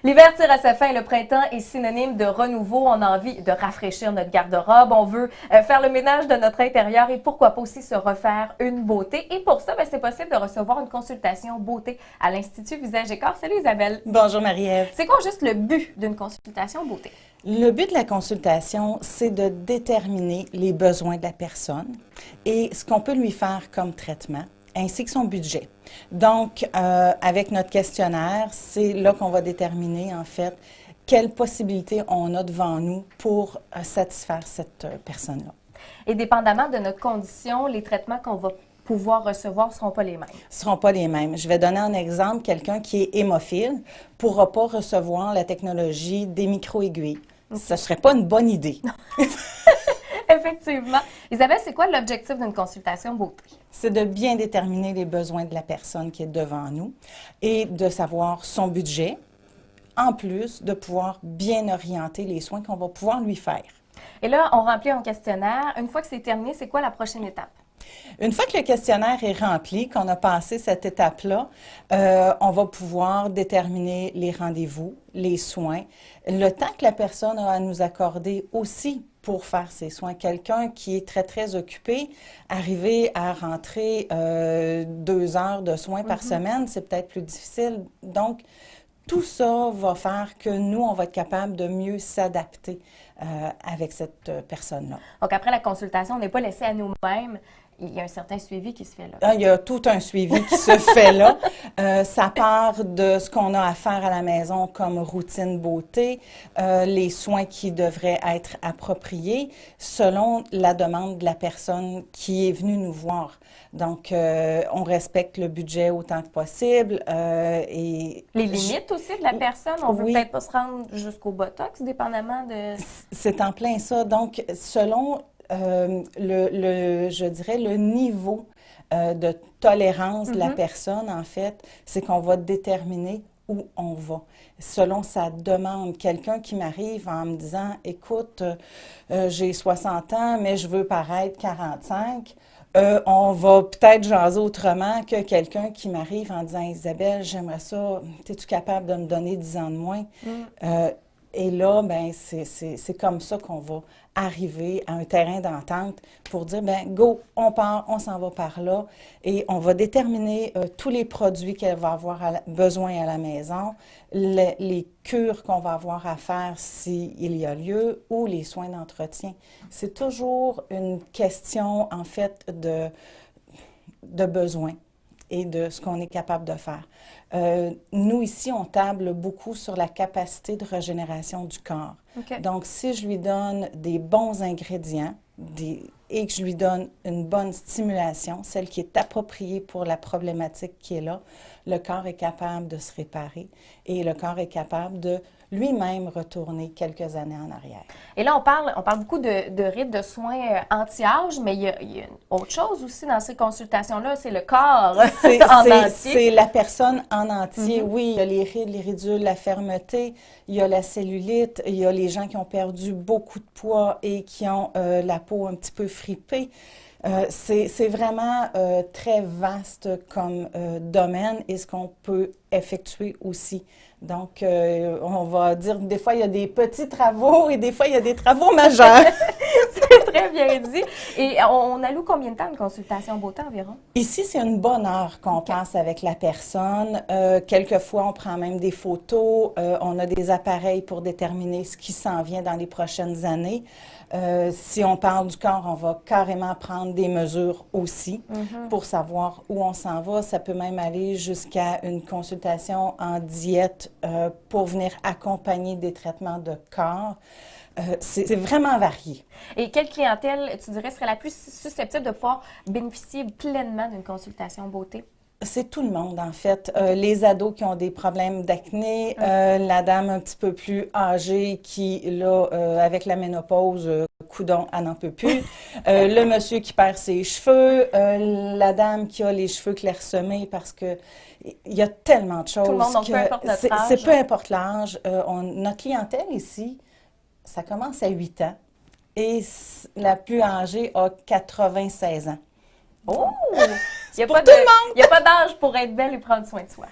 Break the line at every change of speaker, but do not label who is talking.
L'hiver tire à sa fin, le printemps est synonyme de renouveau. On a envie de rafraîchir notre garde-robe, on veut faire le ménage de notre intérieur et pourquoi pas aussi se refaire une beauté. Et pour ça, c'est possible de recevoir une consultation beauté à l'Institut Visage et Corps. Salut Isabelle!
Bonjour Marie-Ève.
C'est quoi juste le but d'une consultation beauté?
Le but de la consultation, c'est de déterminer les besoins de la personne et ce qu'on peut lui faire comme traitement, ainsi que son budget. Donc, avec notre questionnaire, c'est là qu'on va déterminer, en fait, quelles possibilités on a devant nous pour satisfaire cette personne-là.
Et dépendamment de notre condition, les traitements qu'on va pouvoir recevoir ne seront pas les mêmes.
Ne seront pas les mêmes. Je vais donner un exemple. Quelqu'un qui est hémophile ne pourra pas recevoir la technologie des micro-aiguilles. Okay. Ce ne serait pas une bonne idée.
Effectivement. Isabelle, c'est quoi l'objectif d'une consultation beauté?
C'est de bien déterminer les besoins de la personne qui est devant nous et de savoir son budget, en plus de pouvoir bien orienter les soins qu'on va pouvoir lui faire.
Et là, on remplit un questionnaire. Une fois que c'est terminé, c'est quoi la prochaine étape?
Une fois que le questionnaire est rempli, qu'on a passé cette étape-là, on va pouvoir déterminer les rendez-vous, les soins, le temps que la personne a à nous accorder aussi pour faire ses soins. Quelqu'un qui est très, très occupé, arriver à rentrer 2 heures de soins par semaine, c'est peut-être plus difficile. Donc, tout ça va faire que nous, on va être capable de mieux s'adapter avec cette personne-là.
Donc, après la consultation, on n'est pas laissé à nous-mêmes. Il y a un certain suivi qui se fait là.
Il y a tout un suivi qui se fait là. Ça part de ce qu'on a à faire à la maison comme routine beauté, les soins qui devraient être appropriés selon la demande de la personne qui est venue nous voir. Donc, on respecte le budget autant que possible. Et
les limites aussi de la personne, on ne veut peut-être pas se rendre jusqu'au botox, dépendamment de...
C'est en plein ça. Donc, selon... je dirais, le niveau de tolérance de la personne, en fait, c'est qu'on va déterminer où on va, selon sa demande. Quelqu'un qui m'arrive en me disant, écoute, j'ai 60 ans, mais je veux paraître 45, on va peut-être jaser autrement que quelqu'un qui m'arrive en disant, Isabelle, j'aimerais ça, es-tu capable de me donner 10 ans de moins? Et là, ben c'est comme ça qu'on va arriver à un terrain d'entente pour dire, ben go, on part, on s'en va par là et on va déterminer tous les produits qu'elle va avoir besoin à la maison, les cures qu'on va avoir à faire s'il y a lieu ou les soins d'entretien. C'est toujours une question, en fait, de besoin et de ce qu'on est capable de faire. Nous, ici, on table beaucoup sur la capacité de régénération du corps. Okay. Donc, si je lui donne des bons ingrédients et que je lui donne une bonne stimulation, celle qui est appropriée pour la problématique qui est là, le corps est capable de se réparer et le corps est capable de lui-même retourner quelques années en arrière.
Et là, on parle beaucoup de rites de soins anti-âge, mais il y a une autre chose aussi dans ces consultations-là, c'est le corps en entier.
C'est la personne en entier, oui. Il y a les rides, les ridules, la fermeté, il y a la cellulite, il y a les gens qui ont perdu beaucoup de poids et qui ont la peau un petit peu fripée. C'est vraiment très vaste comme domaine et ce qu'on peut effectuer aussi. Donc, on va dire, des fois, il y a des petits travaux et des fois, il y a des travaux majeurs.
C'est très bien dit. Et on alloue combien de temps une consultation beauté environ?
Ici, c'est une bonne heure qu'on passe avec la personne. Quelquefois, on prend même des photos. On a des appareils pour déterminer ce qui s'en vient dans les prochaines années. Si on parle du corps, on va carrément prendre des mesures aussi pour savoir où on s'en va. Ça peut même aller jusqu'à une consultation en diète pour venir accompagner des traitements de corps. C'est vraiment varié.
Et quelle clientèle, tu dirais, serait la plus susceptible de pouvoir bénéficier pleinement d'une consultation beauté?
C'est tout le monde, en fait. Les ados qui ont des problèmes d'acné, la dame un petit peu plus âgée qui, là, avec la ménopause, coudon, elle n'en peut plus. Le monsieur qui perd ses cheveux, la dame qui a les cheveux clairsemés parce que il y a tellement de choses.
Tout le monde, donc peu importe notre âge.
C'est peu importe l'âge. Notre clientèle ici, ça commence à 8 ans et la plus âgée a 96 ans.
Oh!
C'est pour tout le monde!
Il n'y a pas d'âge pour être belle et prendre soin de soi.